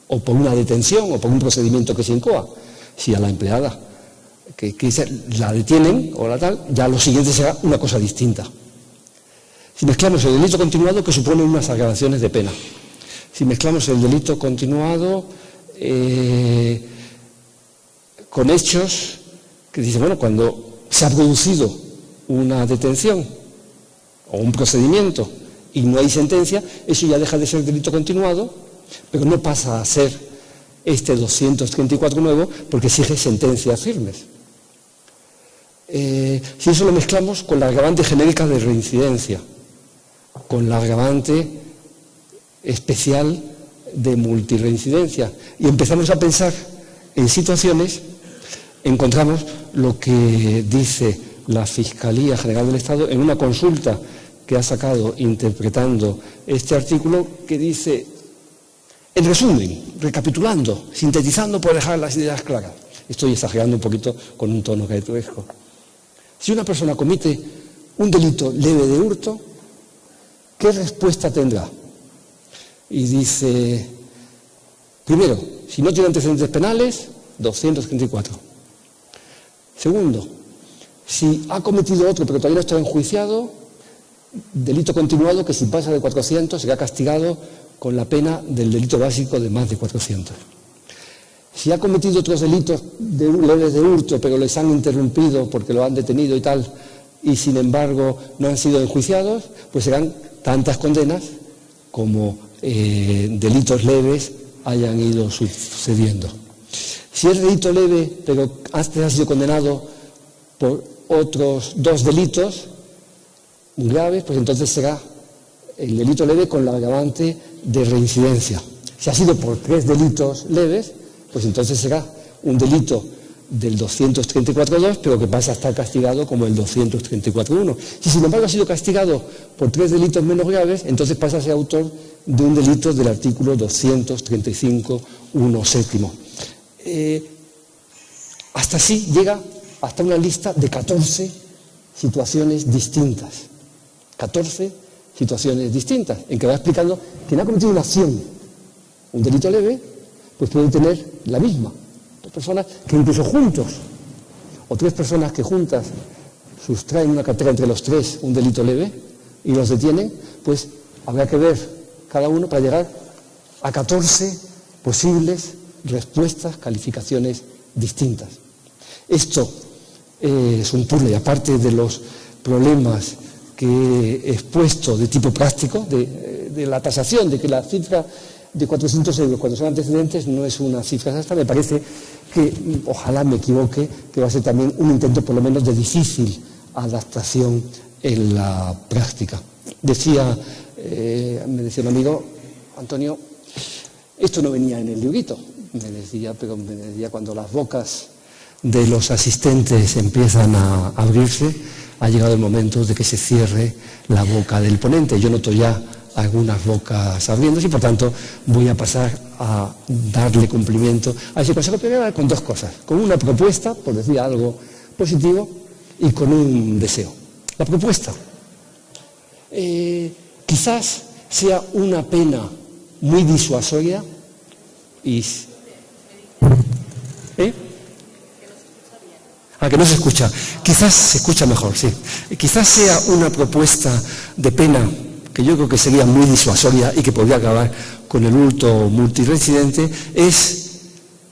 o por una detención o por un procedimiento que se incoa. Si a la empleada que la detienen o la tal, ya lo siguiente será una cosa distinta. Si mezclamos el delito continuado, que supone unas agravaciones de pena, si mezclamos el delito continuado con hechos que dicen, bueno, cuando se ha producido una detención o un procedimiento y no hay sentencia, eso ya deja de ser delito continuado, pero no pasa a ser este 234 nuevo porque exige sentencias firmes. Si eso lo mezclamos con la agravante genérica de reincidencia, con la agravante especial de multirreincidencia, y empezamos a pensar en situaciones, encontramos lo que dice la Fiscalía General del Estado en una consulta que ha sacado interpretando este artículo, que dice, en resumen, recapitulando, sintetizando por dejar las ideas claras, estoy exagerando un poquito con un tono caricaturesco. Si una persona comete un delito leve de hurto, ¿qué respuesta tendrá? Y dice, primero, si no tiene antecedentes penales, 234. Segundo, si ha cometido otro pero todavía no está enjuiciado, delito continuado que si pasa de 400 será castigado con la pena del delito básico de más de 400. Si ha cometido otros delitos leves de hurto pero les han interrumpido porque lo han detenido y tal, y sin embargo no han sido enjuiciados, pues serán tantas condenas como delitos leves hayan ido sucediendo. Si es delito leve pero antes ha sido condenado por otros 2 delitos muy graves, pues entonces será el delito leve con la agravante de reincidencia. Si ha sido por 3 delitos leves, pues entonces será un delito del 234.2, pero que pasa a estar castigado como el 234.1. Si sin embargo ha sido castigado por 3 delitos menos graves, entonces pasa a ser autor de un delito del artículo 235.1 séptimo. Hasta así llega hasta una lista de 14 situaciones distintas. 14 situaciones distintas, en que va explicando que quien ha cometido una acción, un delito leve, pues puede tener la misma. 2 personas que incluso juntos, o 3 personas que juntas sustraen una cartera entre los 3 un delito leve y los detienen, pues habrá que ver cada uno para llegar a 14 posibles respuestas, calificaciones distintas. Esto es un puzzle, aparte de los problemas que he expuesto de tipo práctico, de la tasación, de que la cifra de 400 euros cuando son antecedentes no es una cifra exacta. Me parece que, ojalá me equivoque, que va a ser también un intento por lo menos de difícil adaptación en la práctica. Me decía un amigo, Antonio, esto no venía en el librito, pero me decía cuando las bocas de los asistentes empiezan a abrirse, ha llegado el momento de que se cierre la boca del ponente. Yo noto ya algunas bocas abriéndose y por tanto voy a pasar a darle cumplimiento a ese consejo primero con 2 cosas, con una propuesta, por decir algo positivo, y con un deseo. La propuesta, quizás sea una pena muy disuasoria y... que no se escucha. Quizás se escucha mejor, sí. Quizás sea una propuesta de pena que yo creo que sería muy disuasoria y que podría acabar con el hurto multireincidente, es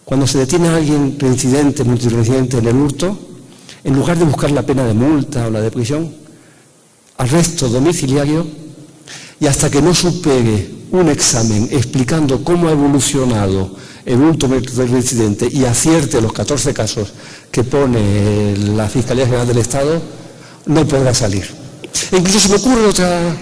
cuando se detiene a alguien reincidente, multireincidente en el hurto, en lugar de buscar la pena de multa o la de prisión, arresto domiciliario, y hasta que no supere un examen explicando cómo ha evolucionado el hurto reincidente y acierte los 14 casos que pone la Fiscalía General del Estado, no podrá salir. E incluso se me ocurre otra...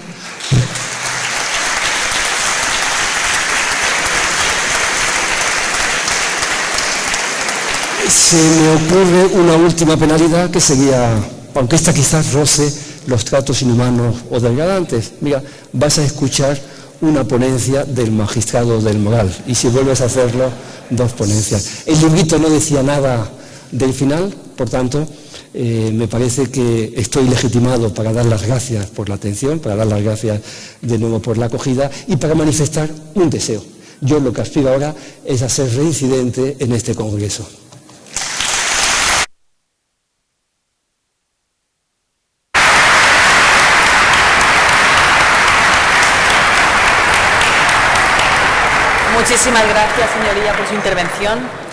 Se me ocurre una última penalidad que sería, aunque esta quizás roce los tratos inhumanos o degradantes. Mira, vas a escuchar una ponencia del magistrado del Moral y si vuelves a hacerlo, 2 ponencias. El librito no decía nada del final, por tanto, me parece que estoy legitimado para dar las gracias por la atención, para dar las gracias de nuevo por la acogida y para manifestar un deseo. Yo lo que aspiro ahora es a ser reincidente en este congreso. Muchísimas gracias, señoría, por su intervención.